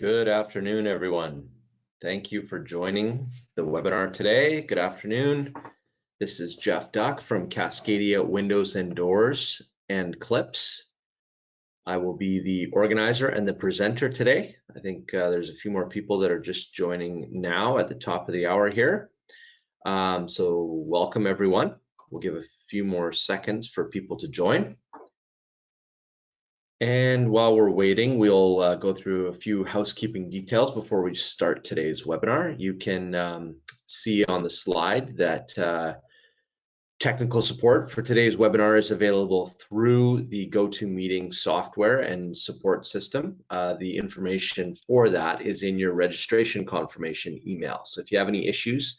Good afternoon, everyone. Thank you for joining the webinar today. Good afternoon. This is Jeff Duck from Cascadia Windows and Doors and Clips. I will be the organizer and the presenter today. I think there's a few more people that are just joining now at the top of the hour here. So welcome, everyone. We'll give a few more seconds for people to join. And while we're waiting, we'll go through a few housekeeping details before we start today's webinar. You can see on the slide that technical support for today's webinar is available through the GoToMeeting software and support system. The information for that is in your registration confirmation email. So if you have any issues,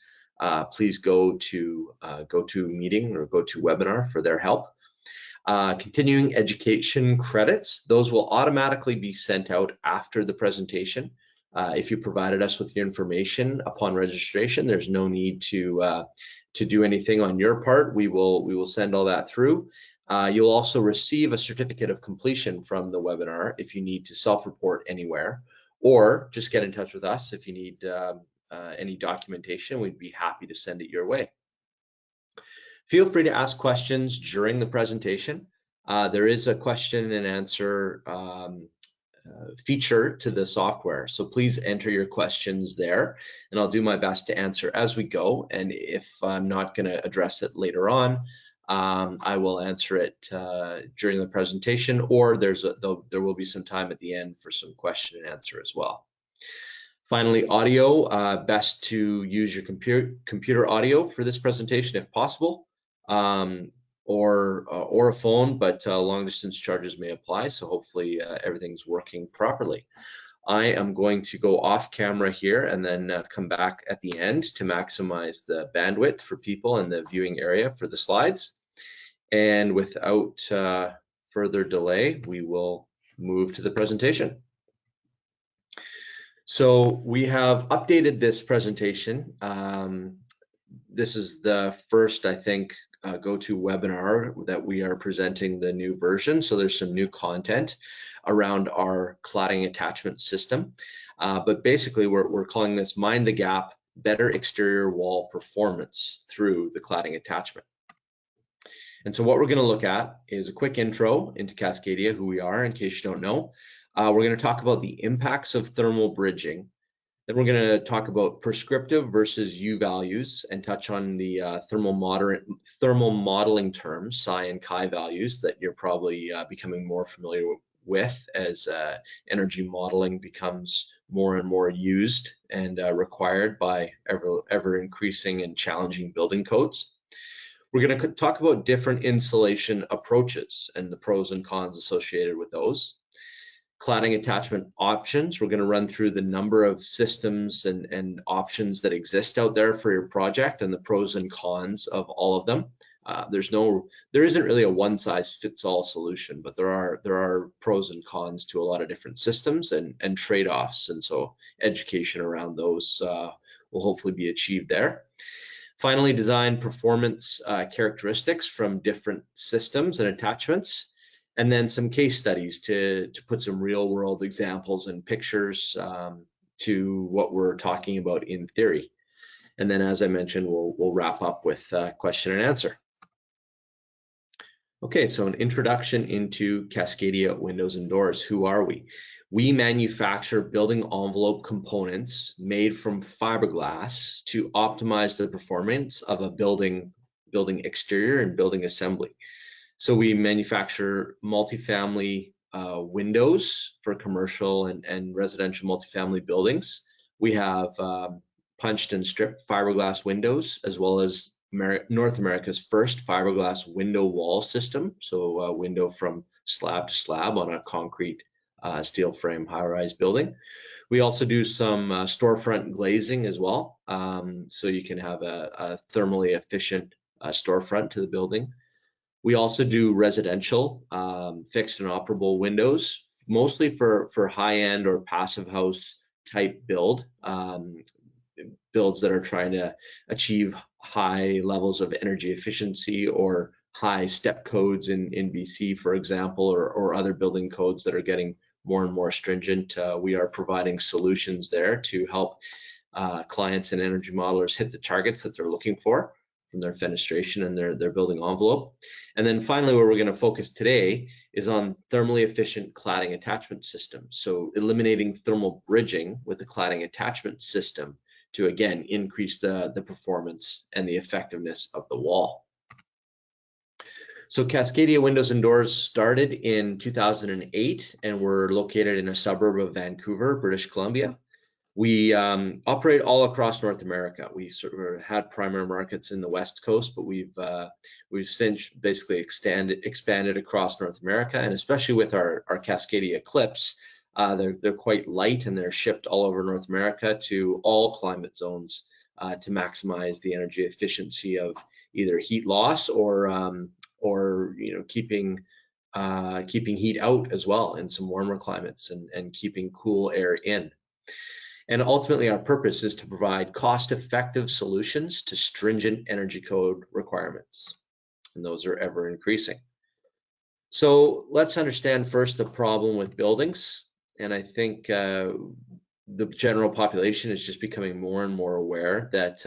please go to GoToMeeting or GoToWebinar for their help. Continuing education credits, those will automatically be sent out after the presentation. If you provided us with your information upon registration, there's no need to do anything on your part. We will send all that through. You'll also receive a certificate of completion from the webinar if you need to self-report anywhere, or just get in touch with us if you need any documentation. We'd be happy to send it your way. Feel free to ask questions during the presentation. There is a question and answer feature to the software, so please enter your questions there, and I'll do my best to answer as we go. And if I'm not going to address it later on, I will answer it during the presentation, or there will be some time at the end for some question and answer as well. Finally, audio, best to use your computer audio for this presentation if possible, or a phone, but long distance charges may apply, so hopefully everything's working properly. I am going to go off camera here and then come back at the end to maximize the bandwidth for people in the viewing area for the slides. And without further delay, we will move to the presentation. So we have updated this presentation. This is the first, I think, GoToWebinar that we are presenting the new version. So there's some new content around our cladding attachment system. But basically, we're calling this Mind the Gap, Better Exterior Wall Performance through the cladding attachment. And so what we're going to look at is a quick intro into Cascadia, who we are, in case you don't know. We're going to talk about the impacts of thermal bridging. Then we're going to talk about prescriptive versus U values and touch on the thermal modeling terms, psi and chi values, that you're probably becoming more familiar with as energy modeling becomes more and more used and required by ever increasing and challenging building codes. We're going to talk about different insulation approaches and the pros and cons associated with those. Cladding attachment options. We're going to run through the number of systems and options that exist out there for your project and the pros and cons of all of them. There isn't really a one-size-fits-all solution, but there are pros and cons to a lot of different systems and trade-offs, and so education around those will hopefully be achieved there. Finally, design performance characteristics from different systems and attachments. And then some case studies to put some real world examples and pictures to what we're talking about in theory. And then, as I mentioned, we'll wrap up with question and answer. Okay, so an introduction into Cascadia Windows and Doors. Who are we? We manufacture building envelope components made from fiberglass to optimize the performance of a building exterior and building assembly. So we manufacture multifamily windows for commercial and residential multifamily buildings. We have punched and stripped fiberglass windows, as well as North America's first fiberglass window wall system. So a window from slab to slab on a concrete steel frame high-rise building. We also do some storefront glazing as well. So you can have a thermally efficient storefront to the building. We also do residential fixed and operable windows, mostly for high-end or passive house type builds that are trying to achieve high levels of energy efficiency or high step codes in BC, for example, or other building codes that are getting more and more stringent. We are providing solutions there to help clients and energy modelers hit the targets that they're looking for from their fenestration and their building envelope. And then finally, where we're going to focus today is on thermally efficient cladding attachment systems. So eliminating thermal bridging with the cladding attachment system to, again, increase the performance and the effectiveness of the wall. So Cascadia Windows and Doors started in 2008, and we're located in a suburb of Vancouver, British Columbia. We operate all across North America. We sort of had primary markets in the West Coast, but we've since basically expanded across North America, and especially with our Cascadia clips, they're quite light and they're shipped all over North America to all climate zones to maximize the energy efficiency of either heat loss or keeping heat out as well in some warmer climates and keeping cool air in. And ultimately, our purpose is to provide cost-effective solutions to stringent energy code requirements, and those are ever increasing. So let's understand first the problem with buildings, and I think the general population is just becoming more and more aware that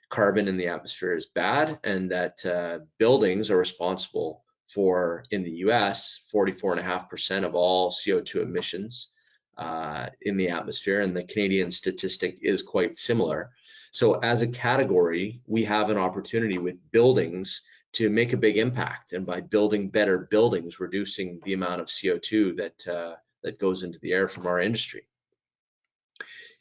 carbon in the atmosphere is bad, and that buildings are responsible for, in the US, 44.5% of all CO2 emissions in the atmosphere, and the Canadian statistic is quite similar. So as a category, we have an opportunity with buildings to make a big impact, and by building better buildings, reducing the amount of CO2 that goes into the air from our industry.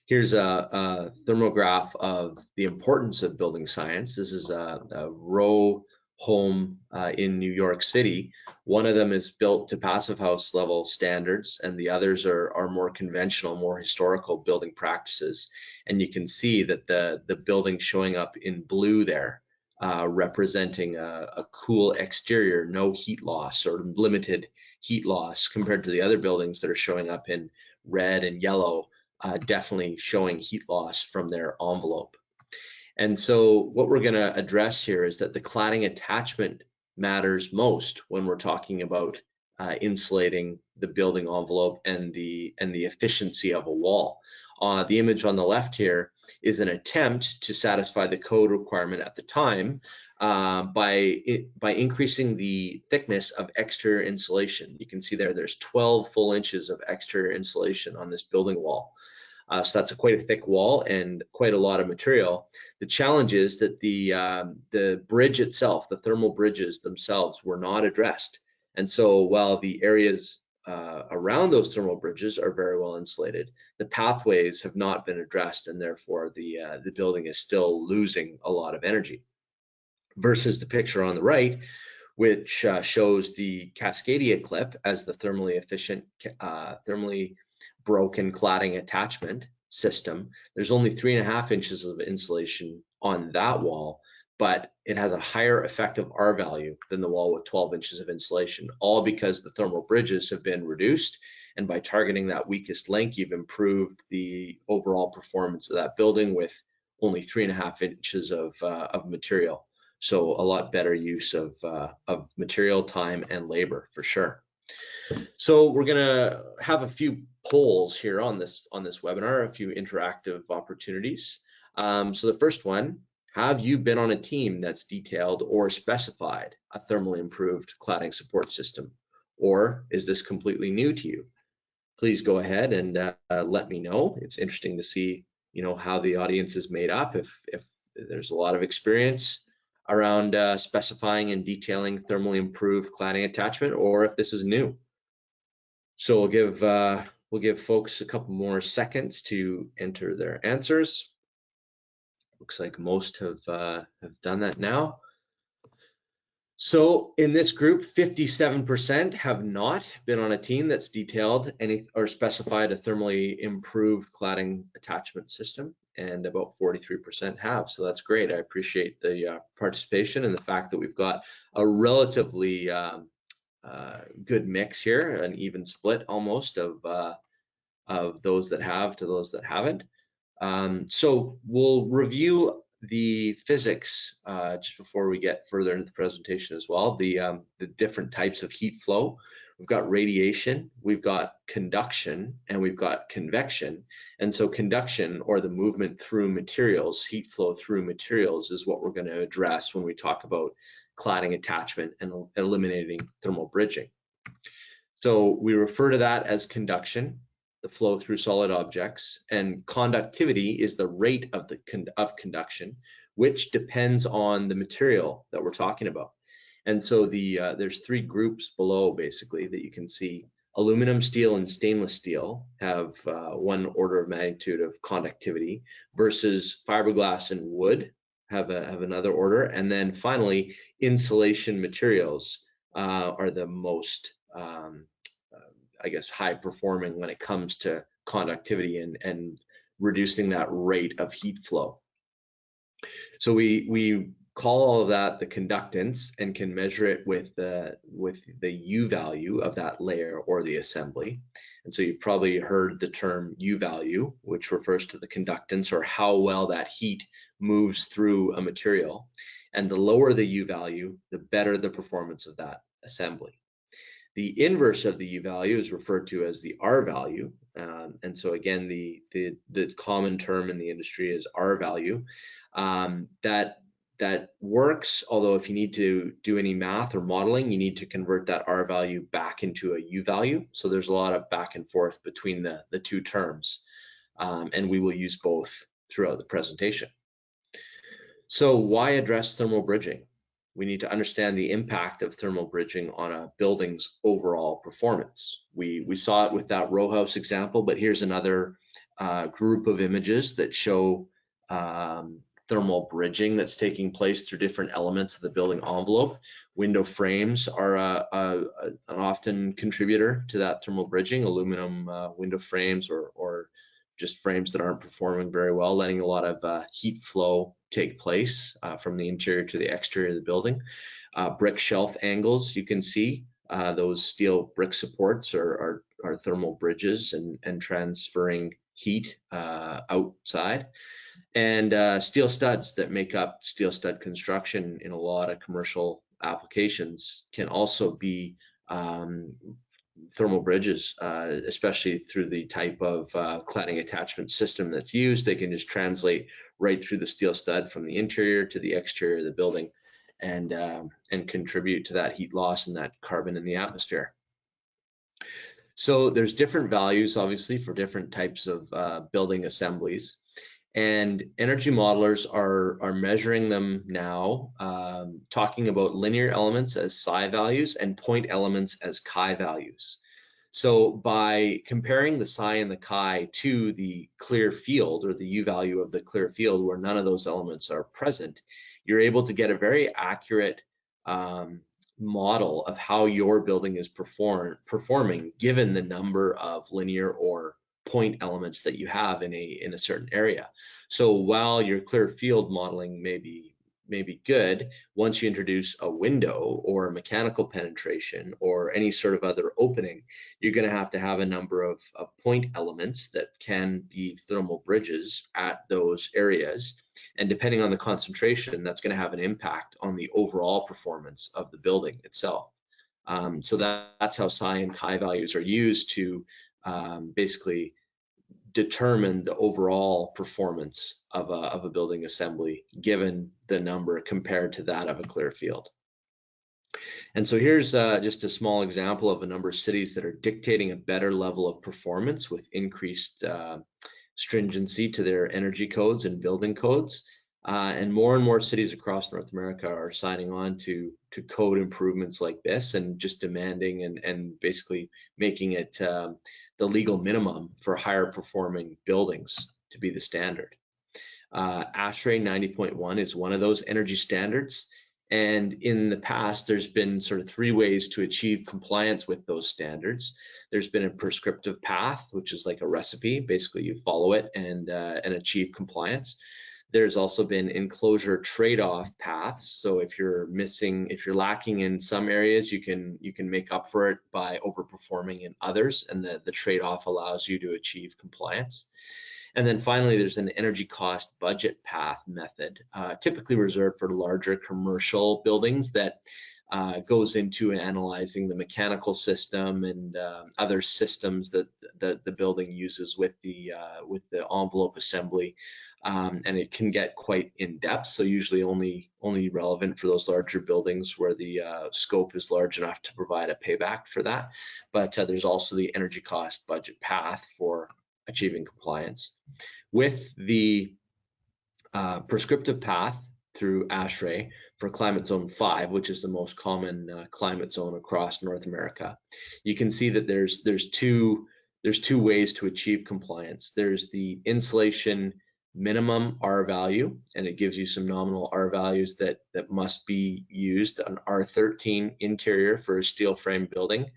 Here's a thermograph of the importance of building science. This is a row home in New York City. One of them is built to passive house level standards, and the others are more conventional, more historical building practices. And you can see that the building showing up in blue there, representing a cool exterior, no heat loss or limited heat loss, compared to the other buildings that are showing up in red and yellow, definitely showing heat loss from their envelope. And so what we're going to address here is that the cladding attachment matters most when we're talking about insulating the building envelope and the efficiency of a wall. The image on the left here is an attempt to satisfy the code requirement at the time by increasing the thickness of exterior insulation. You can see there's 12 full inches of exterior insulation on this building wall. So that's quite a thick wall and quite a lot of material. The challenge is that the bridge itself, the thermal bridges themselves, were not addressed. And so while the areas around those thermal bridges are very well insulated, the pathways have not been addressed, and therefore the building is still losing a lot of energy. Versus the picture on the right, which shows the Cascadia clip as the thermally efficient, thermally broken cladding attachment system. There's only 3.5 inches of insulation on that wall, but it has a higher effective R value than the wall with 12 inches of insulation, all because the thermal bridges have been reduced. And by targeting that weakest link, you've improved the overall performance of that building with only 3.5 inches of material. So a lot better use of material, time, and labor for sure. So we're gonna have a few polls here on this webinar, a few interactive opportunities. So the first one, have you been on a team that's detailed or specified a thermally improved cladding support system? Or is this completely new to you? Please go ahead and let me know. It's interesting to see, how the audience is made up, if there's a lot of experience around specifying and detailing thermally improved cladding attachment, or if this is new. So we'll give folks a couple more seconds to enter their answers. Looks like most have done that now. So in this group, 57% have not been on a team that's detailed or specified a thermally improved cladding attachment system, and about 43% have. So that's great. I appreciate the participation and the fact that we've got a relatively good mix here, an even split almost of those that have to those that haven't. So we'll review the physics just before we get further into the presentation as well. The different types of heat flow. We've got radiation, we've got conduction, and we've got convection. And so conduction, or the movement through materials, heat flow through materials, is what we're going to address when we talk about cladding attachment and eliminating thermal bridging. So we refer to that as conduction, the flow through solid objects, and conductivity is the rate of conduction, which depends on the material that we're talking about. And so there's three groups below, basically, that you can see. Aluminum, steel, and stainless steel have one order of magnitude of conductivity, versus fiberglass and wood have another order. And then finally, insulation materials are the most I guess high performing when it comes to conductivity and reducing that rate of heat flow. So we call all of that the conductance and can measure it with the U value of that layer or the assembly. And so you've probably heard the term U value, which refers to the conductance, or how well that heat moves through a material. And the lower the U value, the better the performance of that assembly. The inverse of the U value is referred to as the R value. And so again, the common term in the industry is R value. That works, although if you need to do any math or modeling, you need to convert that R value back into a U value. So there's a lot of back and forth between the two terms. And we will use both throughout the presentation. So why address thermal bridging? We need to understand the impact of thermal bridging on a building's overall performance. We saw it with that row house example, but here's another group of images that show thermal bridging that's taking place through different elements of the building envelope. Window frames are an often contributor to that thermal bridging. Aluminum window frames or just frames that aren't performing very well, letting a lot of heat flow take place from the interior to the exterior of the building. Brick shelf angles, you can see those steel brick supports are thermal bridges and transferring heat outside. And steel studs that make up steel stud construction in a lot of commercial applications can also be thermal bridges, especially through the type of cladding attachment system that's used. They can just translate right through the steel stud from the interior to the exterior of the building and contribute to that heat loss and that carbon in the atmosphere. So there's different values, obviously, for different types of building assemblies. And energy modelers are measuring them now, talking about linear elements as psi values and point elements as chi values. So by comparing the psi and the chi to the clear field, or the U value of the clear field where none of those elements are present, you're able to get a very accurate model of how your building is performing given the number of linear or point elements that you have in a certain area. So while your clear field modeling may be good, once you introduce a window or mechanical penetration or any sort of other opening, you're going to have a number of point elements that can be thermal bridges at those areas. And depending on the concentration, that's going to have an impact on the overall performance of the building itself. So that's how psi and chi values are used to basically determine the overall performance of a building assembly given the number compared to that of a clear field. And so here's just a small example of a number of cities that are dictating a better level of performance with increased stringency to their energy codes and building codes. And more cities across North America are signing on to code improvements like this and just demanding and basically making it the legal minimum for higher performing buildings to be the standard. ASHRAE 90.1 is one of those energy standards. And in the past, there's been sort of three ways to achieve compliance with those standards. There's been a prescriptive path, which is like a recipe. Basically, you follow it and achieve compliance. There's also been enclosure trade-off paths. So if you're lacking in some areas, you can make up for it by overperforming in others, and the trade-off allows you to achieve compliance. And then finally, there's an energy cost budget path method, typically reserved for larger commercial buildings that goes into analyzing the mechanical system and other systems that the building uses with the envelope assembly. And it can get quite in depth, so usually only relevant for those larger buildings where the scope is large enough to provide a payback for that. But there's also the energy cost budget path for achieving compliance. With the prescriptive path through ASHRAE for climate zone 5, which is the most common climate zone across North America, you can see that there's two ways to achieve compliance. There's the insulation minimum R value, and it gives you some nominal R values that must be used. An R13 interior for a steel frame building,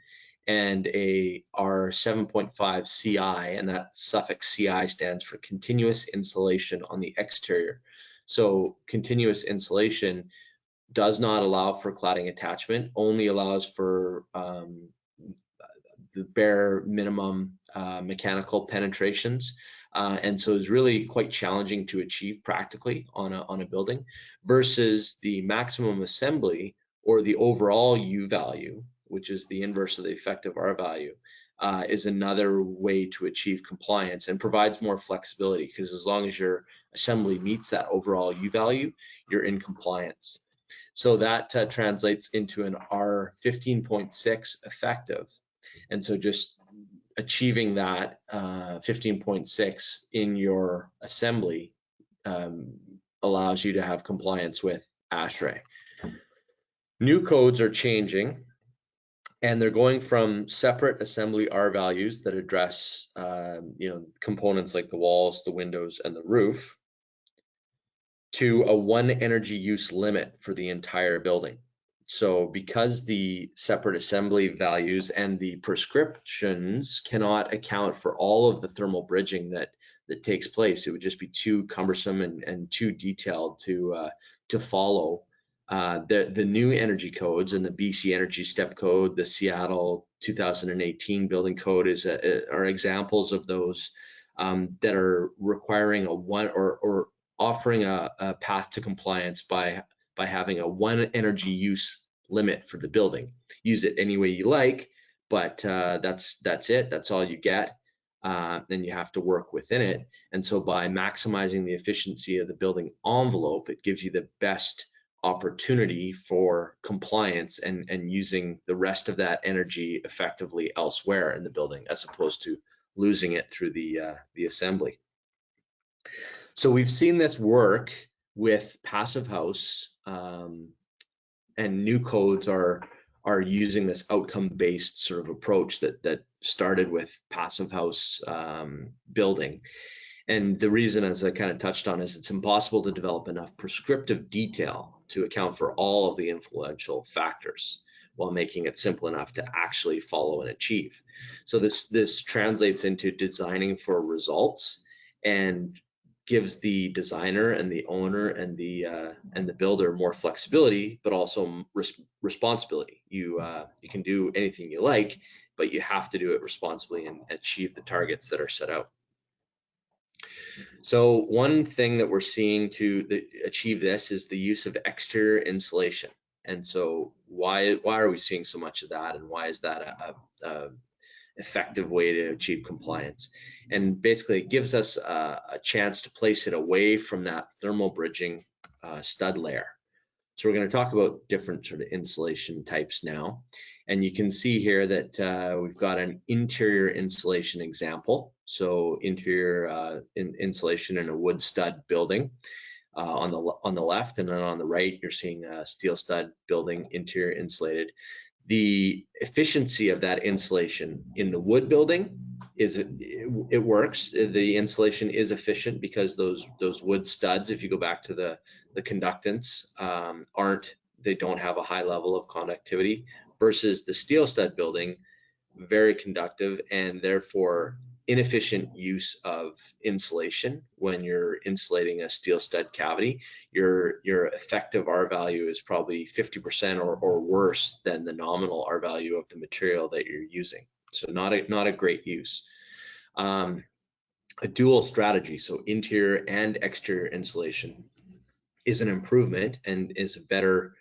and a R7.5 CI, and that suffix CI stands for continuous insulation on the exterior. So continuous insulation does not allow for cladding attachment, only allows for the bare minimum mechanical penetrations. And so it's really quite challenging to achieve practically on a building, versus the maximum assembly or the overall U value, which is the inverse of the effective R value, is another way to achieve compliance and provides more flexibility, because as long as your assembly meets that overall U value, you're in compliance. So that translates into an R15.6 effective. And so just achieving that 15.6 in your assembly allows you to have compliance with ASHRAE. New codes are changing, and they're going from separate assembly R values that address components like the walls, the windows, and the roof, to a 1 energy use limit for the entire building. So because the separate assembly values and the prescriptions cannot account for all of the thermal bridging that takes place, it would just be too cumbersome and too detailed to follow. The new energy codes and the BC Energy Step Code, the Seattle 2018 Building Code are examples of those that are requiring a one or offering a path to compliance by having a 1 energy use limit for the building. Use it any way you like, but that's it. That's all you get. Then you have to work within it. And so by maximizing the efficiency of the building envelope, it gives you the best opportunity for compliance and using the rest of that energy effectively elsewhere in the building, as opposed to losing it through the assembly. So we've seen this work with Passive House, and new codes are using this outcome-based sort of approach that started with Passive House building. And the reason, as I kind of touched on, is it's impossible to develop enough prescriptive detail to account for all of the influential factors while making it simple enough to actually follow and achieve. So this translates into designing for results and gives the designer and the owner and the builder more flexibility, but also responsibility. You can do anything you like, but you have to do it responsibly and achieve the targets that are set out. So one thing that we're seeing to achieve this is the use of exterior insulation. And so why are we seeing so much of that, and why is that a effective way to achieve compliance? And basically it gives us a chance to place it away from that thermal bridging stud layer. So we're going to talk about different sort of insulation types now. And you can see here that we've got an interior insulation example. So interior insulation in a wood stud building on the left, and then on the right you're seeing a steel stud building, interior insulated. The efficiency of that insulation in the wood building is it works. The insulation is efficient because those wood studs, if you go back to the conductance, they don't have a high level of conductivity, versus the steel stud building, very conductive, and therefore inefficient use of insulation. When you're insulating a steel stud cavity, your effective R value is probably 50% or worse than the nominal R value of the material that you're using. So not a great use. A dual strategy, so interior and exterior insulation, is an improvement and is a better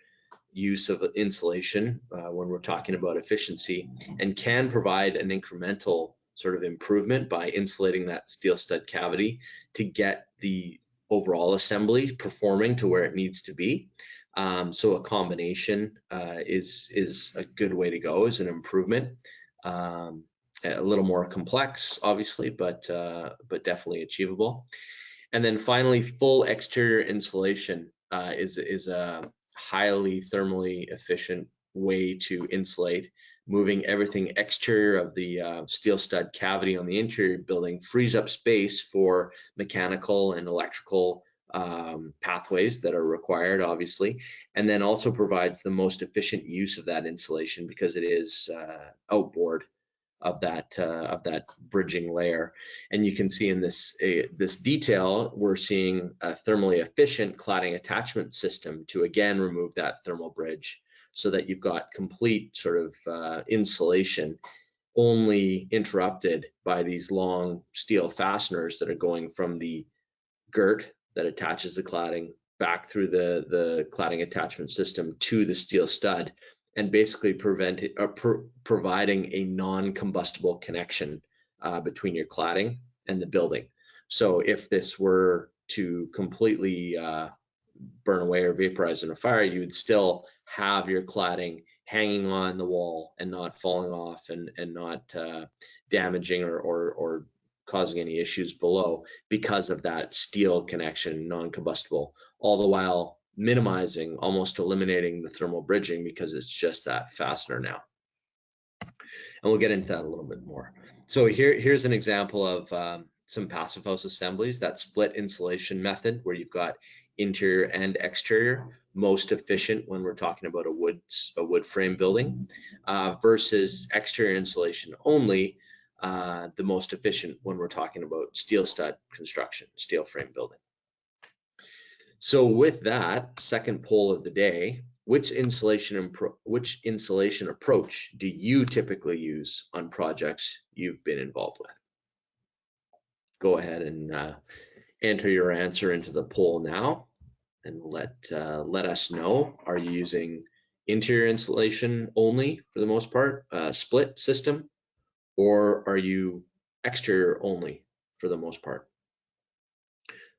use of insulation when we're talking about efficiency, and can provide an incremental sort of improvement by insulating that steel stud cavity to get the overall assembly performing to where it needs to be. So a combination is a good way to go, is an improvement. A little more complex, obviously, but definitely achievable. And then finally, full exterior insulation is a highly thermally efficient way to insulate. Moving everything exterior of the steel stud cavity on the interior building frees up space for mechanical and electrical pathways that are required, obviously, and then also provides the most efficient use of that insulation because it is outboard of that bridging layer. And you can see in this detail, we're seeing a thermally efficient cladding attachment system to again remove that thermal bridge, so that you've got complete sort of insulation, only interrupted by these long steel fasteners that are going from the girt that attaches the cladding back through the cladding attachment system to the steel stud, and basically providing a non-combustible connection between your cladding and the building. So if this were to completely burn away or vaporize in a fire, you would still have your cladding hanging on the wall and not falling off and not damaging or causing any issues below because of that steel connection, non-combustible, all the while minimizing, almost eliminating the thermal bridging because it's just that fastener now. And we'll get into that a little bit more. So here's an example of some passive house assemblies, that split insulation method where you've got interior and exterior, most efficient when we're talking about a wood frame building, versus exterior insulation only, the most efficient when we're talking about steel stud construction, steel frame building. So with that, second poll of the day, which insulation approach do you typically use on projects you've been involved with? Go ahead and enter your answer into the poll now, and let us know. Are you using interior insulation only for the most part, split system, or are you exterior only for the most part?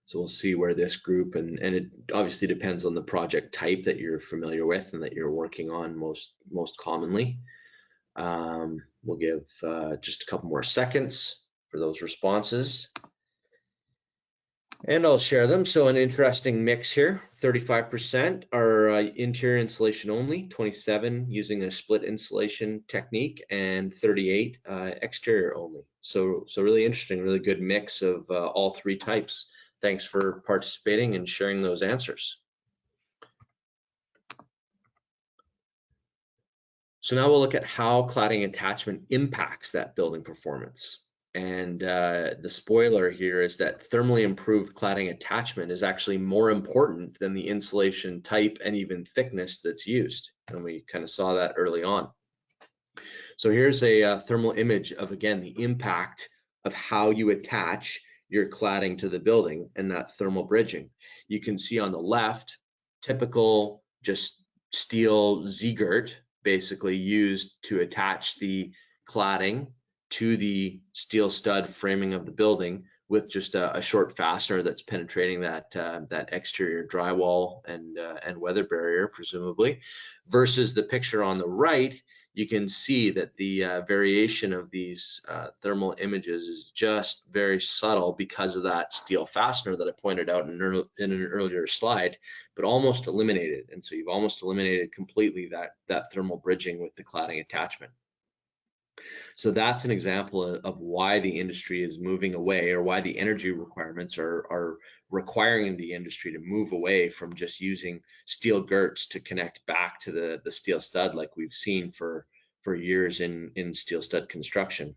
So we'll see where this group, and it obviously depends on the project type that you're familiar with and that you're working on most commonly. We'll give just a couple more seconds for those responses, and I'll share them. So an interesting mix here: 35% are interior insulation only, 27 using a split insulation technique, and 38 exterior only. So really interesting, really good mix of all three types. Thanks for participating and sharing those answers. So now we'll look at how cladding attachment impacts that building performance. And the spoiler here is that thermally improved cladding attachment is actually more important than the insulation type and even thickness that's used. And we kind of saw that early on. So here's a thermal image of, again, the impact of how you attach your cladding to the building and that thermal bridging. You can see on the left, typical just steel Z-girt, basically used to attach the cladding to the steel stud framing of the building with just a short fastener that's penetrating that exterior drywall and weather barrier, presumably, versus the picture on the right. You can see that the variation of these thermal images is just very subtle because of that steel fastener that I pointed out in an earlier slide, but almost eliminated. And so you've almost eliminated completely that thermal bridging with the cladding attachment. So that's an example of why the industry is moving away, or why the energy requirements are requiring the industry to move away from just using steel girts to connect back to the steel stud like we've seen for years in steel stud construction.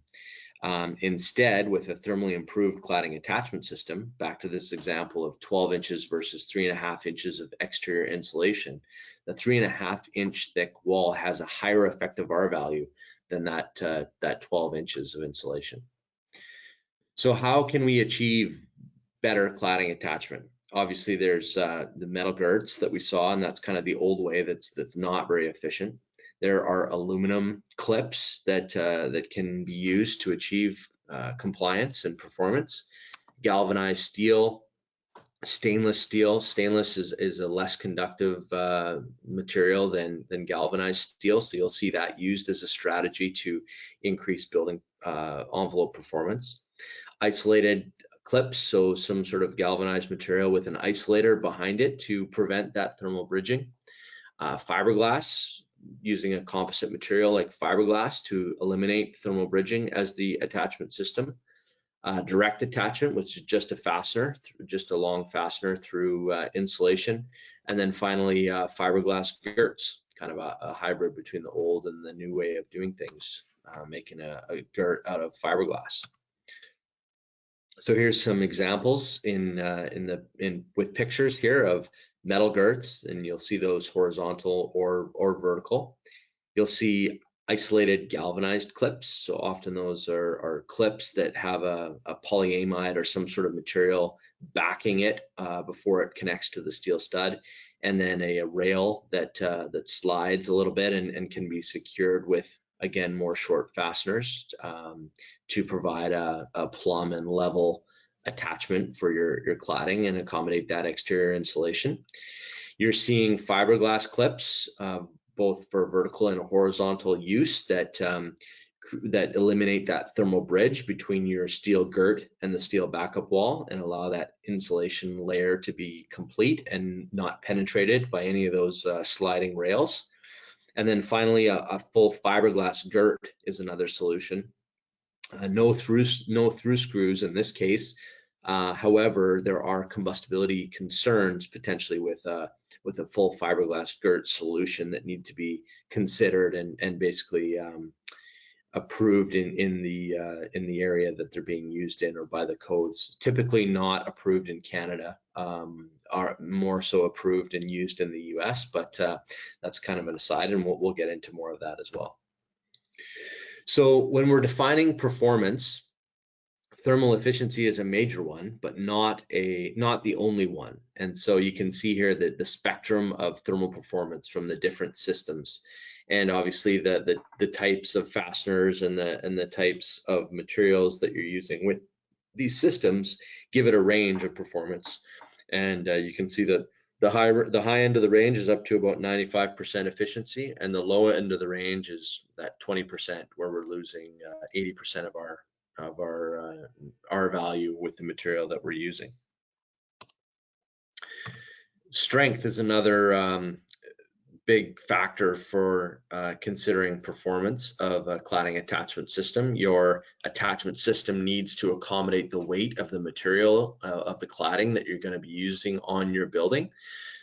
Instead, with a thermally improved cladding attachment system, back to this example of 12 inches versus 3.5 inches of exterior insulation, the 3.5 inch thick wall has a higher effective R value than that 12 inches of insulation. So how can we achieve better cladding attachment? Obviously, there's the metal girts that we saw, and that's kind of the old way that's not very efficient. There are aluminum clips that can be used to achieve compliance and performance. Galvanized steel, stainless steel. Stainless is a less conductive material than galvanized steel, so you'll see that used as a strategy to increase building envelope performance. Isolated clips, so some sort of galvanized material with an isolator behind it to prevent that thermal bridging. Fiberglass, using a composite material like fiberglass to eliminate thermal bridging as the attachment system. Direct attachment, which is just a fastener, just a long fastener through insulation. And then finally, fiberglass girts, kind of a hybrid between the old and the new way of doing things, making a girt out of fiberglass. So here's some examples with pictures here of metal girts, and you'll see those horizontal or vertical. You'll see isolated galvanized clips. So often those are clips that have a polyamide or some sort of material backing it before it connects to the steel stud, and then a rail that slides a little bit and can be secured with, again, more short fasteners to provide a plumb and level attachment for your cladding and accommodate that exterior insulation. You're seeing fiberglass clips, both for vertical and horizontal use, that eliminate that thermal bridge between your steel girt and the steel backup wall and allow that insulation layer to be complete and not penetrated by any of those sliding rails. And then finally, a full fiberglass girt is another solution. No through screws in this case. However, there are combustibility concerns potentially with a full fiberglass girt solution that need to be considered and basically approved in the area that they're being used in or by the codes. Typically not approved in Canada, are more so approved and used in the US, but that's kind of an aside, and we'll get into more of that as well. So when we're defining performance, thermal efficiency is a major one, but not the only one. And so you can see here that the spectrum of thermal performance from the different systems, and obviously the types of fasteners and the types of materials that you're using with these systems give it a range of performance. And you can see that the high end of the range is up to about 95% efficiency, and the low end of the range is that 20% where we're losing 80% of our value with the material that we're using. Strength is another big factor for considering performance of a cladding attachment system. Your attachment system needs to accommodate the weight of the material of the cladding that you're going to be using on your building.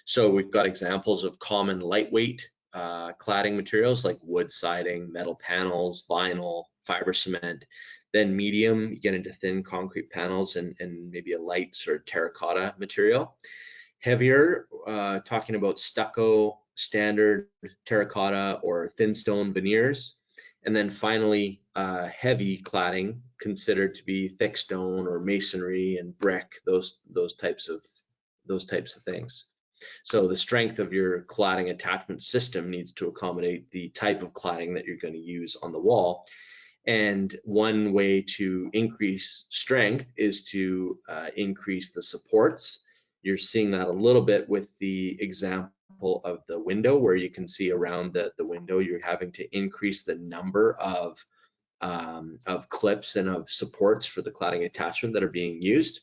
So we've got examples of common lightweight cladding materials like wood siding, metal panels, vinyl, fiber cement. Then medium, you get into thin concrete panels and maybe a light sort of terracotta material. Heavier, talking about stucco, standard terracotta, or thin stone veneers. And then finally, heavy cladding, considered to be thick stone or masonry and brick, those types of things. So the strength of your cladding attachment system needs to accommodate the type of cladding that you're going to use on the wall. And one way to increase strength is to increase the supports. You're seeing that a little bit with the example of the window, where you can see around the window, you're having to increase the number of clips and of supports for the cladding attachment that are being used.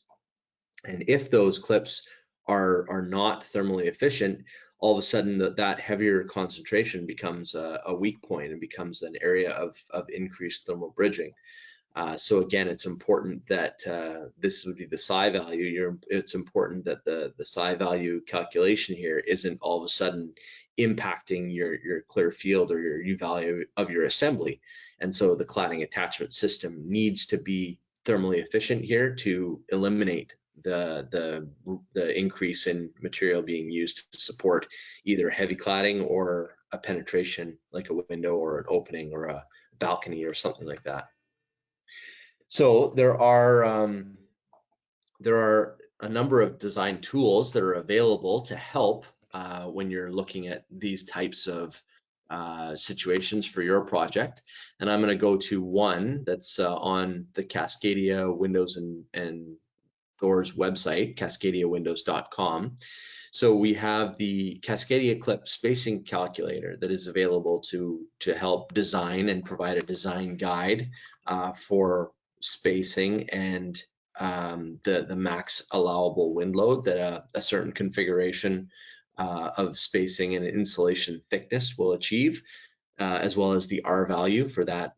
And if those clips are not thermally efficient, all of a sudden that heavier concentration becomes a weak point and becomes an area of increased thermal bridging. So again, it's important that this would be the psi value. It's important that the psi value calculation here isn't all of a sudden impacting your clear field or your U value of your assembly. And so the cladding attachment system needs to be thermally efficient here to eliminate the increase in material being used to support either heavy cladding or a penetration like a window or an opening or a balcony or something like that. So there are a number of design tools that are available to help when you're looking at these types of situations for your project. And I'm going to go to one that's on the Cascadia Windows and Doors website, cascadiawindows.com. So we have the Cascadia Clip spacing calculator that is available to help design and provide a design guide for spacing and the max allowable wind load that a certain configuration of spacing and insulation thickness will achieve, as well as the R value for that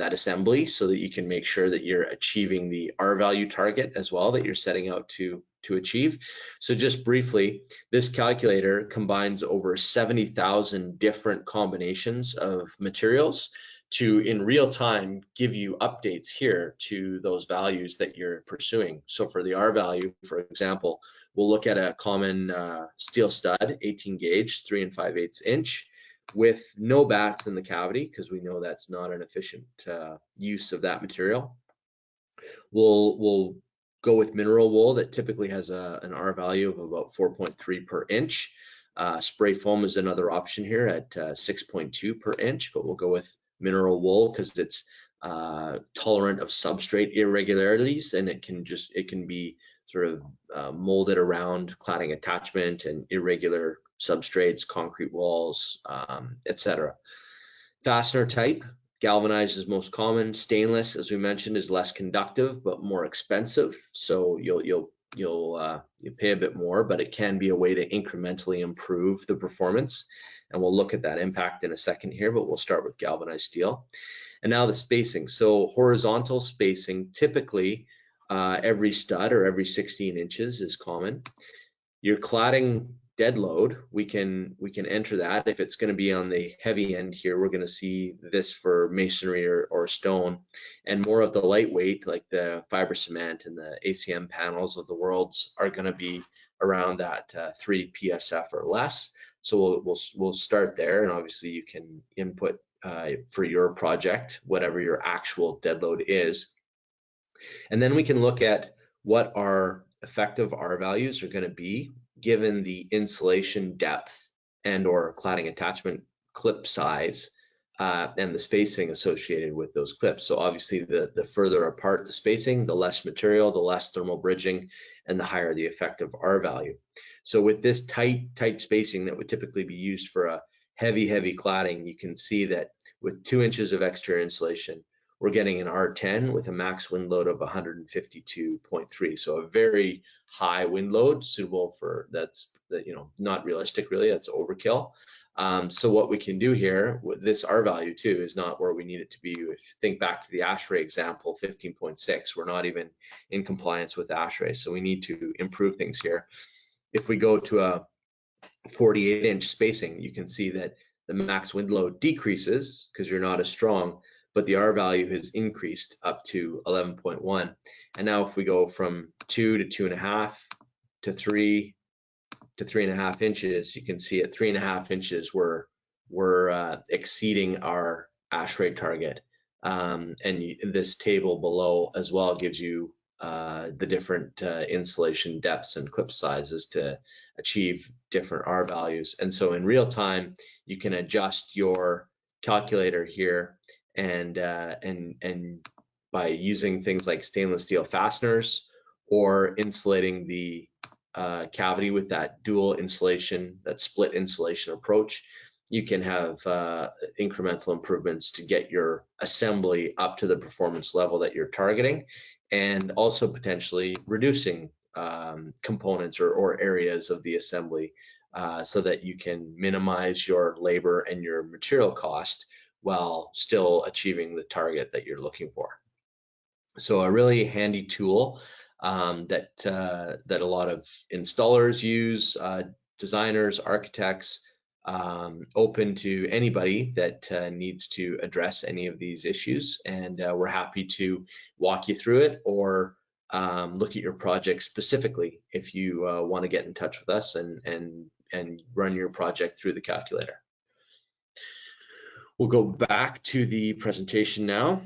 assembly, so that you can make sure that you're achieving the R value target as well that you're setting out to achieve. So just briefly, this calculator combines over 70,000 different combinations of materials to, in real time, give you updates here to those values that you're pursuing. So for the R value, for example, we'll look at a common steel stud, 18 gauge, 3 5/8 inch, with no bats in the cavity, because we know that's not an efficient use of that material. We'll go with mineral wool that typically has an R value of about 4.3 per inch. Spray foam is another option here at 6.2 per inch, but we'll go with mineral wool because it's tolerant of substrate irregularities, and it can be sort of molded around cladding attachment and irregular substrates, concrete walls, etc. Fastener type, galvanized is most common. Stainless, as we mentioned, is less conductive but more expensive, so you'll pay a bit more, but it can be a way to incrementally improve the performance. And we'll look at that impact in a second here, but we'll start with galvanized steel. And now the spacing. So horizontal spacing, typically every stud or every 16 inches is common. Your cladding dead load, we can enter that. If it's going to be on the heavy end here, we're going to see this for masonry or stone, and more of the lightweight, like the fiber cement and the ACM panels of the worlds, are going to be around that 3 PSF or less. So we'll start there, and obviously you can input for your project whatever your actual dead load is, and then we can look at what our effective R values are going to be given the insulation depth and or cladding attachment clip size and the spacing associated with those clips. So obviously the further apart the spacing, the less material, the less thermal bridging, and the higher the effective R value. So with this tight spacing that would typically be used for a heavy cladding, you can see that with 2 inches of exterior insulation, we're getting an R10 with a max wind load of 152.3. So a very high wind load, suitable for that's not realistic really, that's overkill. So what we can do here with this R value too is not where we need it to be. If you think back to the ASHRAE example, 15.6, we're not even in compliance with ASHRAE. So we need to improve things here. If we go to a 48-inch spacing, you can see that the max wind load decreases because you're not as strong, but the R value has increased up to 11.1. And now if we go from 2 to 2.5 to 3 to 3.5 inches, you can see at 3.5 inches we're exceeding our ASHRAE target. And this table below as well gives you the different insulation depths and clip sizes to achieve different R values. And so in real time, you can adjust your calculator here, and by using things like stainless steel fasteners or insulating the cavity with that dual insulation, that split insulation approach, you can have incremental improvements to get your assembly up to the performance level that you're targeting, and also potentially reducing components or areas of the assembly so that you can minimize your labor and your material cost while still achieving the target that you're looking for. So a really handy tool that a lot of installers use, designers, architects, open to anybody that needs to address any of these issues. And we're happy to walk you through it, or look at your project specifically if you want to get in touch with us and run your project through the calculator. We'll go back to the presentation now.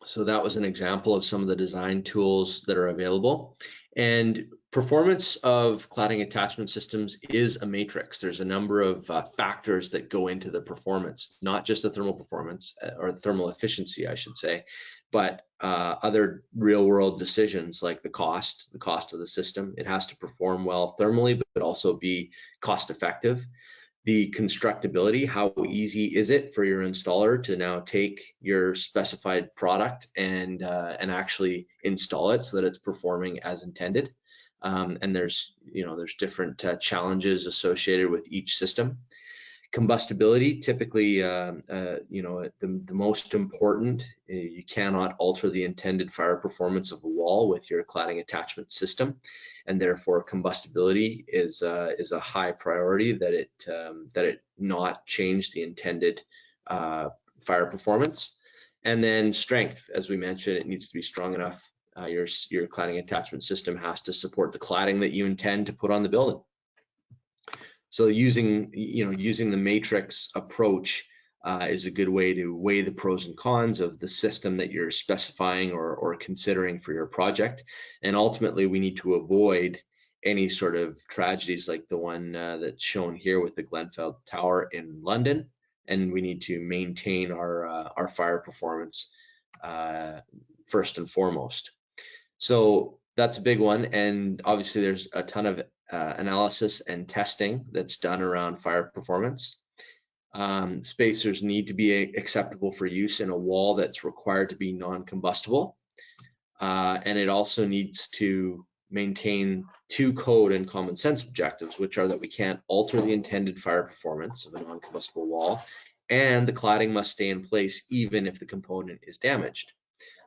So that was an example of some of the design tools that are available. And performance of cladding attachment systems is a matrix. There's a number of factors that go into the performance, not just the thermal performance or thermal efficiency, I should say, but other real world decisions like the cost of the system. It has to perform well thermally, but also be cost effective. The constructability, how easy is it for your installer to now take your specified product and actually install it so that it's performing as intended. And there's different challenges associated with each system. Combustibility, typically, the most important, you cannot alter the intended fire performance of a wall with your cladding attachment system, and therefore combustibility is a high priority that it not change the intended fire performance. And then strength, as we mentioned, it needs to be strong enough. Your cladding attachment system has to support the cladding that you intend to put on the building. So using the matrix approach is a good way to weigh the pros and cons of the system that you're specifying or considering for your project. And ultimately, we need to avoid any sort of tragedies like the one that's shown here with the Glenfell Tower in London. And we need to maintain our fire performance first and foremost. So that's a big one, and obviously there's a ton of analysis and testing that's done around fire performance. Spacers need to be acceptable for use in a wall that's required to be non-combustible, and it also needs to maintain two code and common sense objectives, which are that we can't alter the intended fire performance of a non-combustible wall, and the cladding must stay in place even if the component is damaged.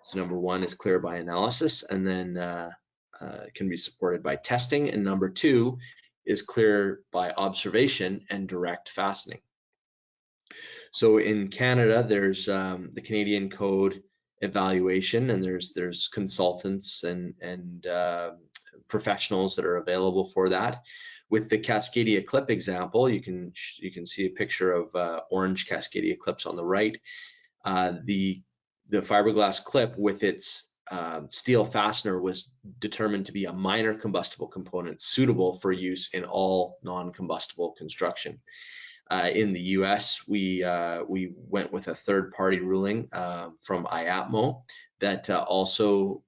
So number one is clear by analysis, and then can be supported by testing. And number two is clear by observation and direct fastening. So in Canada, there's the Canadian Code evaluation, and there's consultants and professionals that are available for that. With the Cascadia clip example, you can see a picture of orange Cascadia clips on the right. The fiberglass clip with its steel fastener was determined to be a minor combustible component suitable for use in all non-combustible construction. In the US, we went with a third-party ruling from Iatmo that also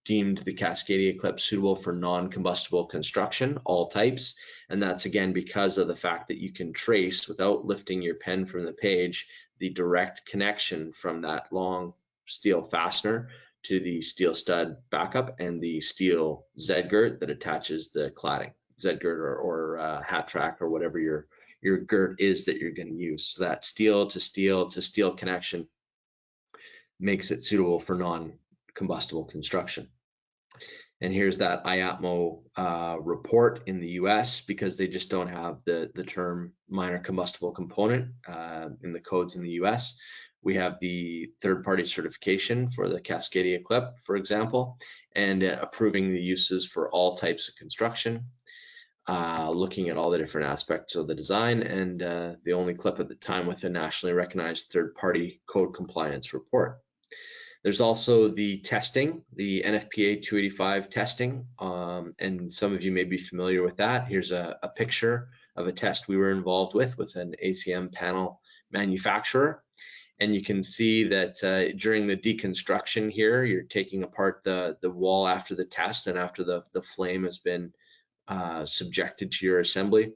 deemed the Cascadia clip suitable for non-combustible construction, all types. And that's again because of the fact that you can trace, without lifting your pen from the page, the direct connection from that long steel fastener to the steel stud backup and the steel Z-girt that attaches the cladding, Z-girt or hat track or whatever your girt is that you're going to use. So that steel to steel to steel connection makes it suitable for non-combustible construction. And here's that Iatmo report in the US, because they just don't have the term minor combustible component in the codes in the US. We have the third-party certification for the Cascadia clip, for example, and approving the uses for all types of construction, looking at all the different aspects of the design, and the only clip at the time with a nationally recognized third-party code compliance report. There's also the testing, the NFPA 285 testing, and some of you may be familiar with that. Here's a picture of a test we were involved with an ACM panel manufacturer. And you can see that during the deconstruction here, you're taking apart the wall after the test and after the flame has been subjected to your assembly.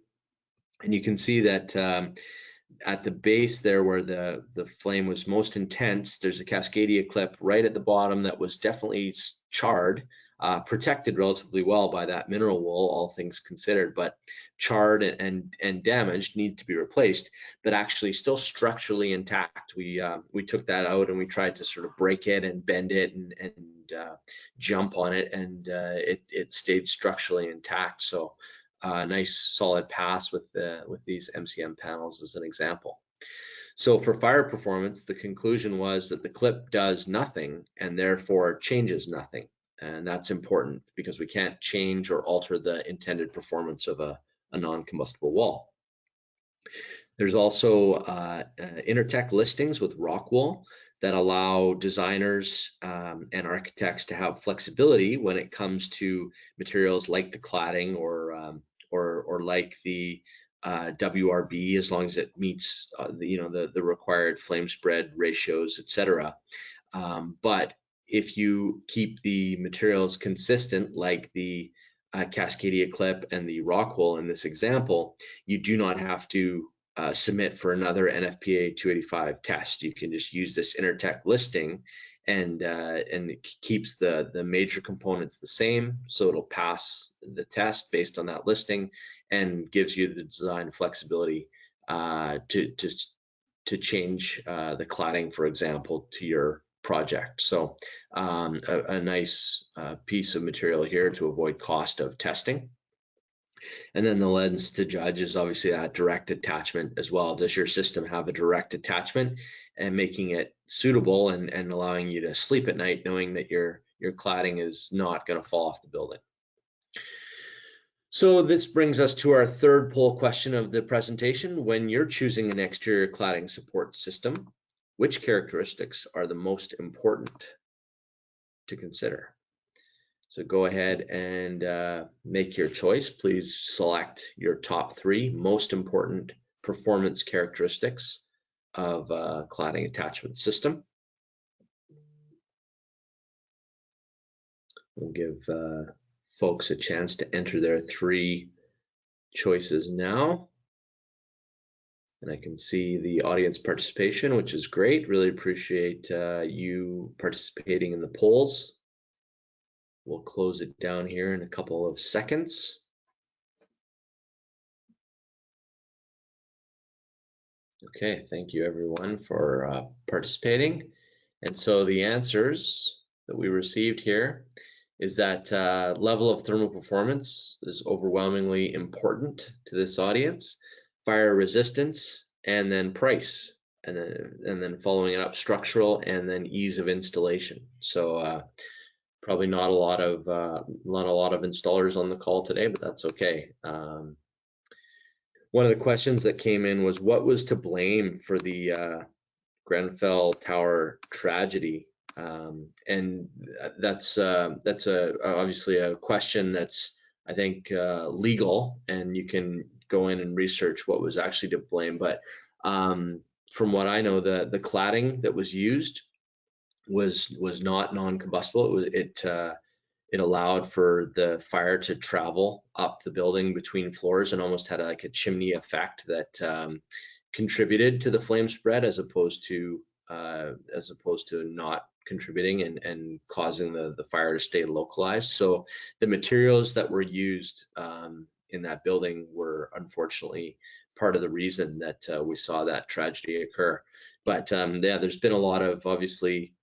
And you can see that at the base there where the flame was most intense, there's a Cascadia clip right at the bottom that was definitely charred, protected relatively well by that mineral wool, all things considered, but charred and damaged, need to be replaced, but actually still structurally intact. We took that out and we tried to sort of break it and bend it and jump on it, and it stayed structurally intact. So nice solid pass with these MCM panels as an example. So for fire performance, the conclusion was that the clip does nothing and therefore changes nothing. And that's important because we can't change or alter the intended performance of a non-combustible wall. There's also Intertech listings with rock wool that allow designers and architects to have flexibility when it comes to materials like the cladding or like the WRB, as long as it meets the required flame spread ratios, etc. But if you keep the materials consistent, like the Cascadia clip and the rock wool in this example, you do not have to submit for another NFPA 285 test. You can just use this Intertech listing, and it keeps the major components the same, so it'll pass the test based on that listing, and gives you the design flexibility to change the cladding, for example, to your project. So a nice piece of material here to avoid cost of testing. And then the lens to judge is obviously that direct attachment as well. Does your system have a direct attachment, and making it suitable and allowing you to sleep at night knowing that your cladding is not going to fall off the building? So this brings us to our third poll question of the presentation. When you're choosing an exterior cladding support system, which characteristics are the most important to consider? So go ahead and make your choice. Please select your top 3 most important performance characteristics of a cladding attachment system. We'll give folks a chance to enter their 3 choices now. And I can see the audience participation, which is great. Really appreciate you participating in the polls. We'll close it down here in a couple of seconds. Okay, thank you everyone for participating. And so the answers that we received here is that level of thermal performance is overwhelmingly important to this audience, fire resistance, and then price, and then following it up, structural, and then ease of installation. So probably not a lot of installers on the call today, but that's okay. One of the questions that came in was, what was to blame for the Grenfell Tower tragedy? And that's obviously a question that's, I think, legal, and you can go in and research what was actually to blame. But from what I know, the cladding that was used was not non-combustible. It allowed for the fire to travel up the building between floors and almost had like a chimney effect that contributed to the flame spread, as opposed to not contributing and causing the fire to stay localized. So the materials that were used in that building were unfortunately part of the reason that we saw that tragedy occur. But yeah, there's been a lot of obviously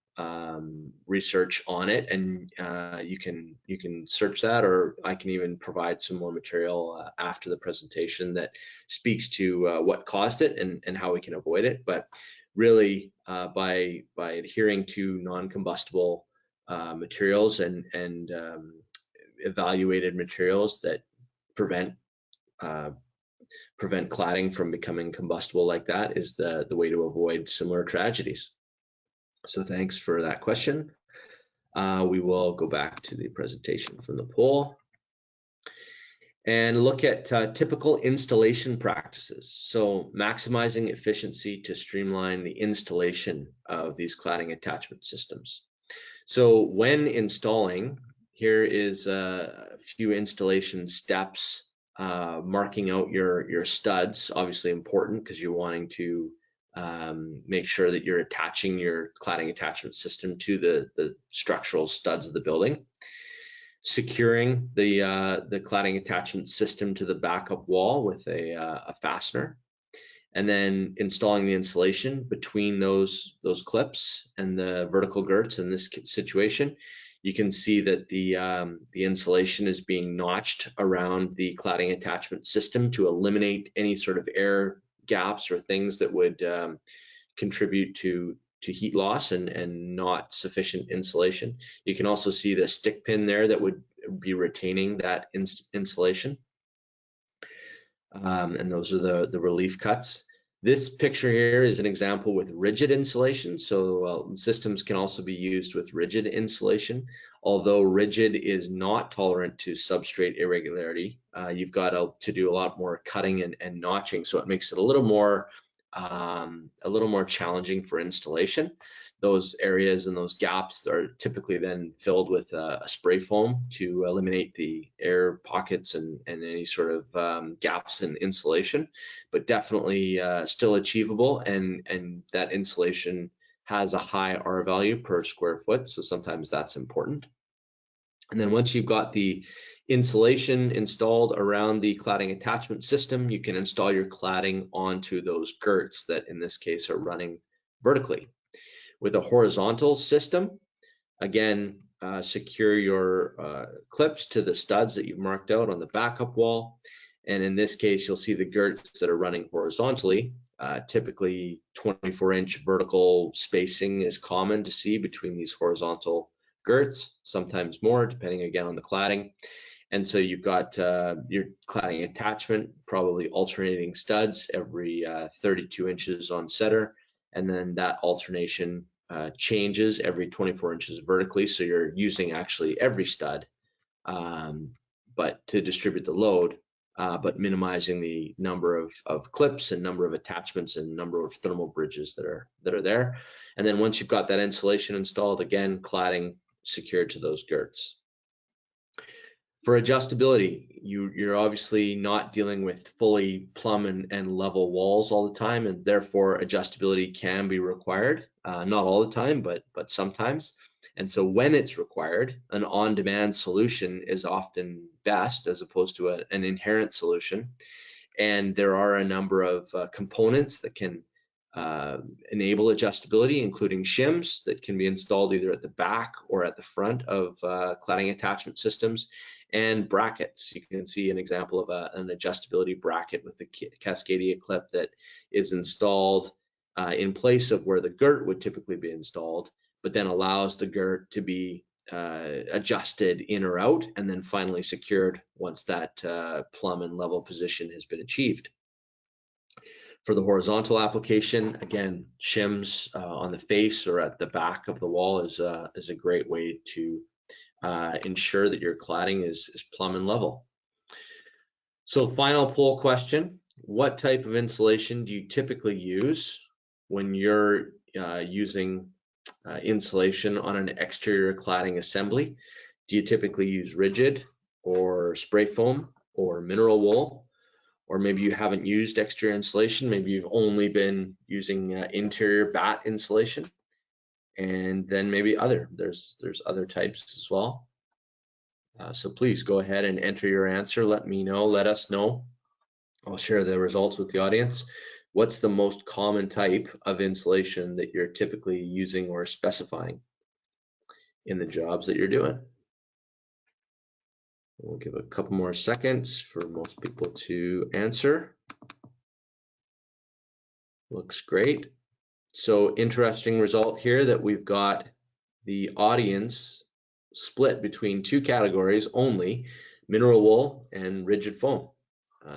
research on it, and you can search that, or I can even provide some more material after the presentation that speaks to what caused it and how we can avoid it. But really, by adhering to non-combustible materials and evaluated materials that prevent cladding from becoming combustible like that, is the way to avoid similar tragedies. So thanks for that question. We will go back to the presentation from the poll and look at typical installation practices. So maximizing efficiency to streamline the installation of these cladding attachment systems. So when installing, here is a few installation steps. Marking out your studs, obviously important because you're wanting to make sure that you're attaching your cladding attachment system to the structural studs of the building. Securing the cladding attachment system to the backup wall with a fastener, and then installing the insulation between those clips and the vertical girts. In this situation, you can see that the insulation is being notched around the cladding attachment system to eliminate any sort of air gaps or things that would contribute to heat loss and not sufficient insulation. You can also see the stick pin there that would be retaining that insulation. And those are the relief cuts. This picture here is an example with rigid insulation. So systems can also be used with rigid insulation. Although rigid is not tolerant to substrate irregularity, you've got to do a lot more cutting and notching. So it makes it a little more challenging for installation. Those areas and those gaps are typically then filled with a spray foam to eliminate the air pockets and any sort of gaps in insulation, but definitely still achievable, and that insulation has a high R value per square foot, so sometimes that's important. And then once you've got the insulation installed around the cladding attachment system, you can install your cladding onto those girts that in this case are running vertically. With a horizontal system, again, secure your clips to the studs that you've marked out on the backup wall. And in this case, you'll see the girts that are running horizontally. Typically 24-inch vertical spacing is common to see between these horizontal girts, sometimes more, depending again on the cladding. And so you've got your cladding attachment, probably alternating studs every 32 inches on center, and then that alternation changes every 24 inches vertically. So you're using actually every stud, but to distribute the load, but minimizing the number of clips and number of attachments and number of thermal bridges that are there. And then once you've got that insulation installed, again, cladding secured to those girts. For adjustability, you're obviously not dealing with fully plumb and level walls all the time, and therefore adjustability can be required. Not all the time, but sometimes. And so when it's required, an on-demand solution is often best as opposed to an inherent solution. And there are a number of components that can enable adjustability, including shims that can be installed either at the back or at the front of cladding attachment systems, and brackets. You can see an example of an adjustability bracket with the Cascadia clip that is installed in place of where the girt would typically be installed, but then allows the girt to be adjusted in or out, and then finally secured once that plumb and level position has been achieved. For the horizontal application, again, shims on the face or at the back of the wall is a great way to ensure that your cladding is plumb and level. So final poll question: what type of insulation do you typically use when you're using insulation on an exterior cladding assembly? Do you typically use rigid or spray foam or mineral wool? Or maybe you haven't used exterior insulation, maybe you've only been using interior batt insulation, and then maybe there's other types as well. So please go ahead and enter your answer. Let me know, let us know. I'll share the results with the audience. What's the most common type of insulation that you're typically using or specifying in the jobs that you're doing? We'll give a couple more seconds for most people to answer. Looks great. So interesting result here that we've got the audience split between two categories only, mineral wool and rigid foam.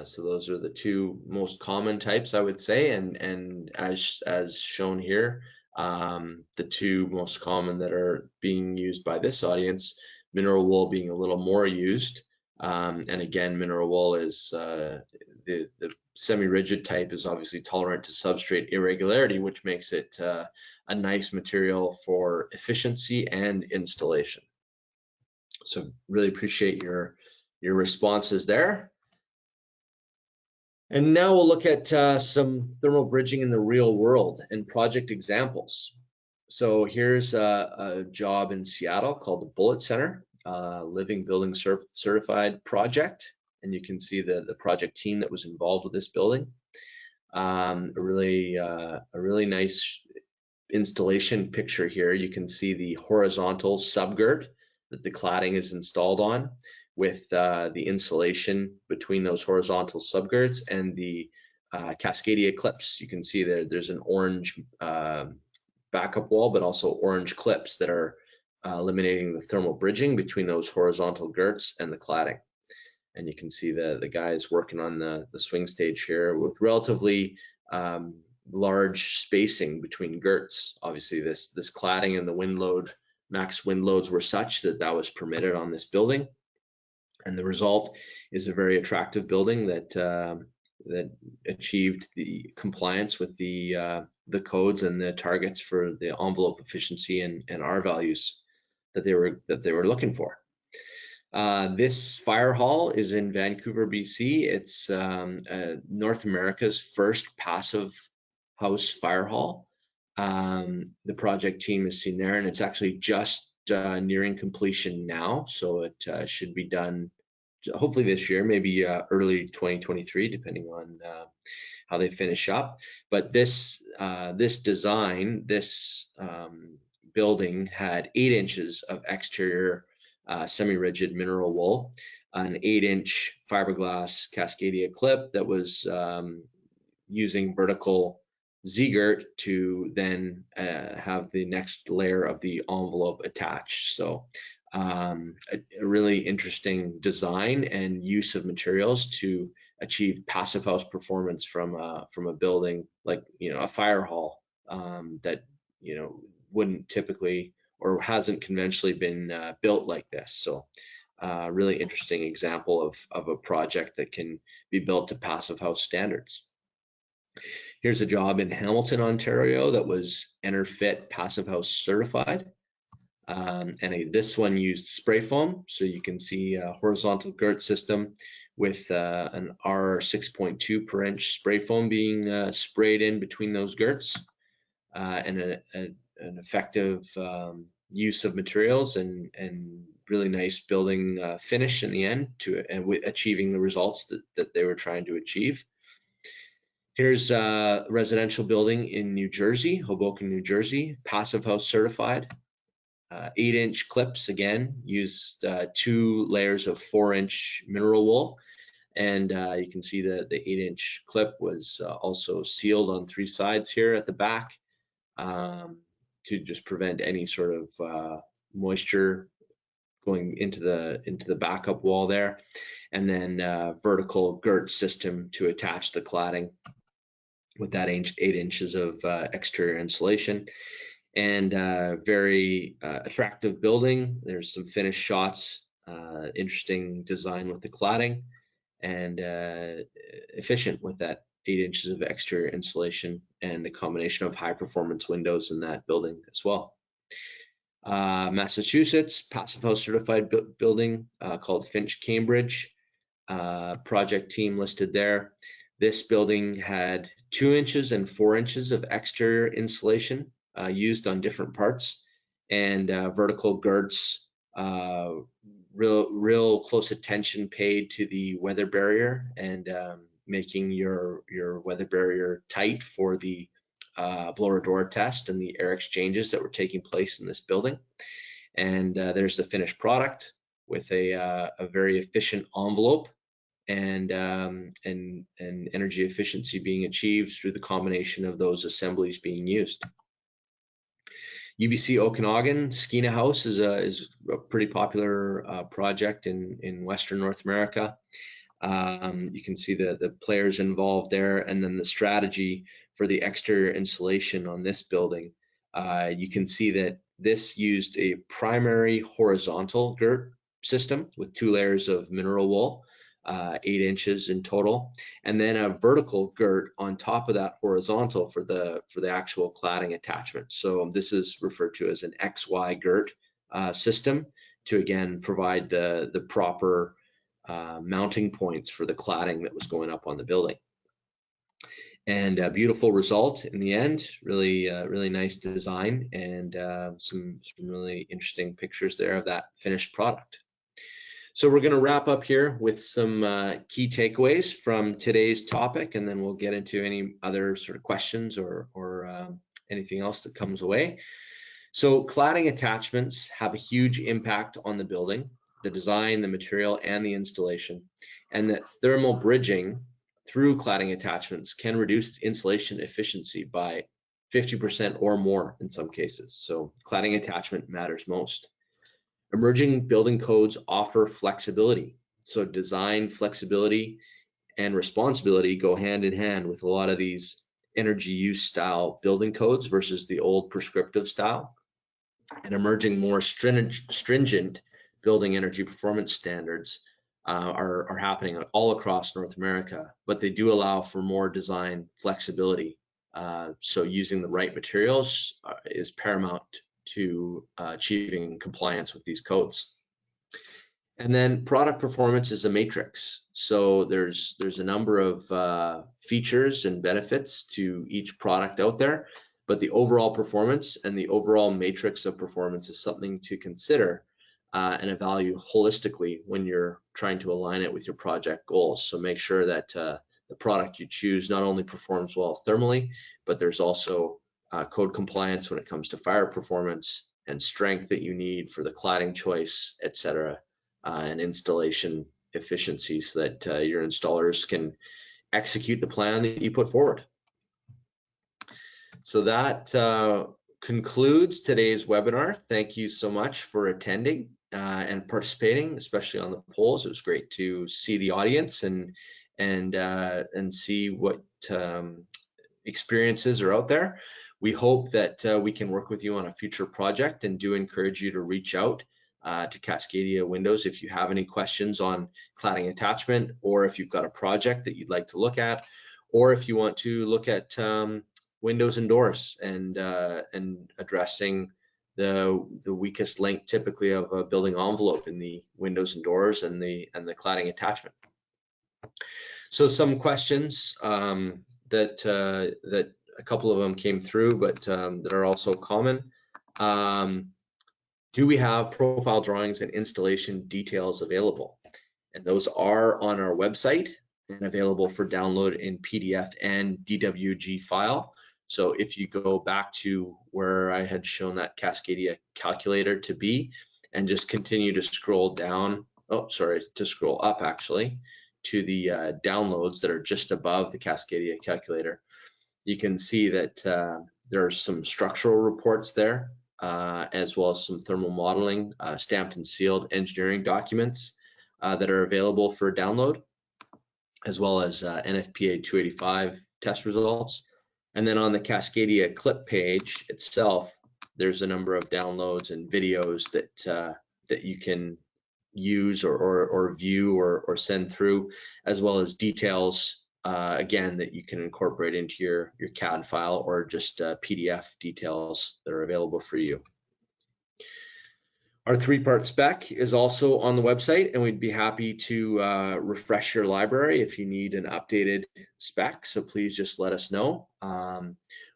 So those are the two most common types, I would say, and as shown here, the two most common that are being used by this audience, mineral wool being a little more used, and again, mineral wool is the semi-rigid type is obviously tolerant to substrate irregularity, which makes it a nice material for efficiency and installation. So really appreciate your responses there. And now we'll look at some thermal bridging in the real world and project examples. So here's a job in Seattle called the Bullitt Center, Living Building Certified project. And you can see the project team that was involved with this building. A really nice installation picture here. You can see the horizontal subgirt that the cladding is installed on, with the insulation between those horizontal subgirts and the Cascadia clips. You can see there's an orange backup wall, but also orange clips that are eliminating the thermal bridging between those horizontal girts and the cladding. And you can see the guys working on the swing stage here with relatively large spacing between girts. Obviously, this cladding and the wind load, max wind loads were such that that was permitted on this building, and the result is a very attractive building that that achieved the compliance with the codes and the targets for the envelope efficiency and R values that they were looking for. This fire hall is in Vancouver, BC. It's North America's first passive house fire hall. The project team is seen there, and it's actually just nearing completion now, so it should be done hopefully this year, maybe early 2023, depending on how they finish up. But this design, this building had 8 inches of exterior semi-rigid mineral wool, an 8-inch fiberglass Cascadia clip that was using vertical Z-girt to then have the next layer of the envelope attached. So a really interesting design and use of materials to achieve passive house performance from a building like, a fire hall that, wouldn't typically or hasn't conventionally been built like this. So really interesting example of a project that can be built to passive house standards. Here's a job in Hamilton, Ontario that was EnerFit Passive House certified. This one used spray foam, so you can see a horizontal girt system with an R6.2 per inch spray foam being sprayed in between those girts, and an effective use of materials and really nice building finish in the end achieving the results that they were trying to achieve. Here's a residential building in New Jersey, Hoboken, New Jersey, passive house certified. 8-inch clips, again, used 2 layers of 4-inch mineral wool. And you can see that the 8-inch clip was also sealed on 3 sides here at the back to just prevent any sort of moisture going into the backup wall there. And then vertical girt system to attach the cladding with that 8 inches of exterior insulation. And very attractive building. There's some finished shots, interesting design with the cladding, and efficient with that 8 inches of exterior insulation and a combination of high performance windows in that building as well. Massachusetts, passive house certified building called Finch Cambridge. Project team listed there. This building had 2 inches and 4 inches of exterior insulation used on different parts, and vertical girts, real close attention paid to the weather barrier and making your weather barrier tight for the blower door test and the air exchanges that were taking place in this building. And there's the finished product with a very efficient envelope and energy efficiency being achieved through the combination of those assemblies being used. UBC Okanagan, Skeena House is a pretty popular project in Western North America. You can see the players involved there, and then the strategy for the exterior insulation on this building. You can see that this used a primary horizontal girt system with 2 layers of mineral wool, 8 inches in total, and then a vertical girt on top of that horizontal for the actual cladding attachment. So this is referred to as an XY girt system to again provide the proper mounting points for the cladding that was going up on the building. And a beautiful result in the end. Really nice design, and some really interesting pictures there of that finished product. So we're going to wrap up here with some key takeaways from today's topic, and then we'll get into any other sort of questions or anything else that comes away. So cladding attachments have a huge impact on the building, the design, the material, and the installation, and that thermal bridging through cladding attachments can reduce insulation efficiency by 50% or more in some cases. So cladding attachment matters most. Emerging building codes offer flexibility. So design, flexibility, and responsibility go hand in hand with a lot of these energy use style building codes versus the old prescriptive style, and emerging more stringent building energy performance standards are happening all across North America, but they do allow for more design flexibility. So using the right materials is paramount to achieving compliance with these codes. And then product performance is a matrix. So there's a number of features and benefits to each product out there, but the overall performance and the overall matrix of performance is something to consider and evaluate holistically when you're trying to align it with your project goals. So make sure that the product you choose not only performs well thermally, but there's also code compliance when it comes to fire performance and strength that you need for the cladding choice, etc. And installation efficiency so that your installers can execute the plan that you put forward. So that concludes today's webinar. Thank you so much for attending and participating, especially on the polls. It was great to see the audience and see what experiences are out there. We hope that we can work with you on a future project, and do encourage you to reach out to Cascadia Windows if you have any questions on cladding attachment, or if you've got a project that you'd like to look at, or if you want to look at windows and doors and addressing the weakest link typically of a building envelope in the windows and doors and the cladding attachment. So some questions that a couple of them came through, but that are also common. Do we have profile drawings and installation details available? And those are on our website and available for download in PDF and DWG file. So if you go back to where I had shown that Cascadia calculator to be, and just continue to scroll down, to scroll up actually, to the downloads that are just above the Cascadia calculator, you can see that there are some structural reports there, as well as some thermal modeling, stamped and sealed engineering documents that are available for download, as well as NFPA 285 test results. And then on the Cascadia clip page itself, there's a number of downloads and videos that you can use or view or send through, as well as details again that you can incorporate into your CAD file, or just PDF details that are available for you. Our 3-part spec is also on the website, and we'd be happy to refresh your library if you need an updated spec, so please just let us know.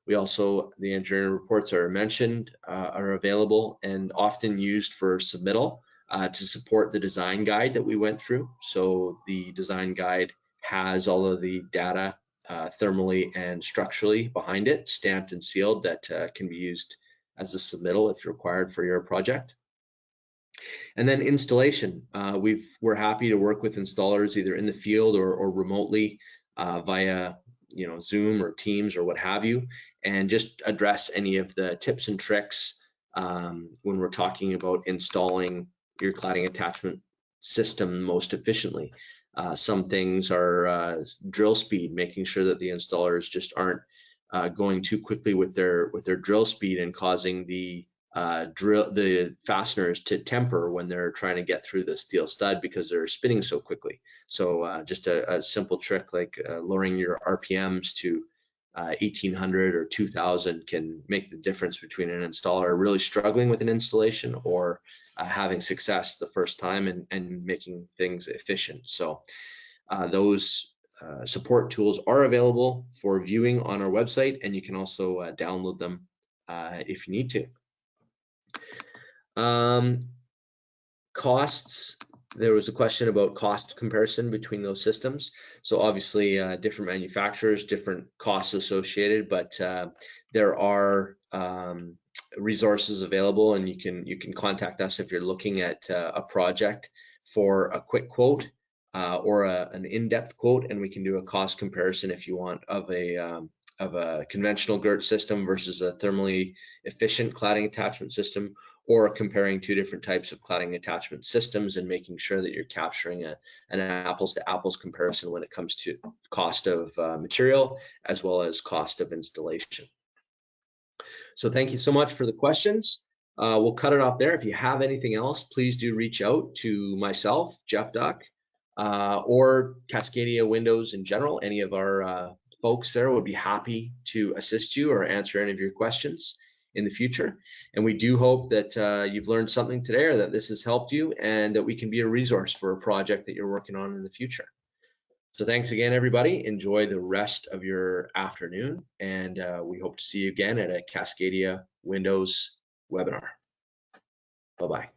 We also, the engineering reports are mentioned, are available and often used for submittal to support the design guide that we went through. So the design guide has all of the data thermally and structurally behind it, stamped and sealed, that can be used as a submittal if required for your project. And then installation, we're happy to work with installers either in the field or remotely via Zoom or Teams or what have you, and just address any of the tips and tricks when we're talking about installing your cladding attachment system most efficiently. Some things are drill speed, making sure that the installers just aren't going too quickly with their drill speed and causing the fasteners to temper when they're trying to get through the steel stud because they're spinning so quickly. So just a simple trick like lowering your RPMs to 1800 or 2000 can make the difference between an installer really struggling with an installation or having success the first time and making things efficient. So those support tools are available for viewing on our website, and you can also download them if you need to. Costs, there was a question about cost comparison between those systems. So obviously different manufacturers, different costs associated, but there are resources available, and you can contact us if you're looking at a project for a quick quote or an in-depth quote, and we can do a cost comparison if you want of a conventional Girts system versus a thermally efficient cladding attachment system, or comparing two different types of cladding attachment systems and making sure that you're capturing an apples to apples comparison when it comes to cost of material as well as cost of installation. So thank you so much for the questions. We'll cut it off there. If you have anything else, please do reach out to myself, Jeff Duck, or Cascadia Windows in general. Any of our folks there would be happy to assist you or answer any of your questions in the future. And we do hope that you've learned something today, or that this has helped you, and that we can be a resource for a project that you're working on in the future. So thanks again, everybody. Enjoy the rest of your afternoon, and we hope to see you again at a Cascadia Windows webinar. Bye-bye.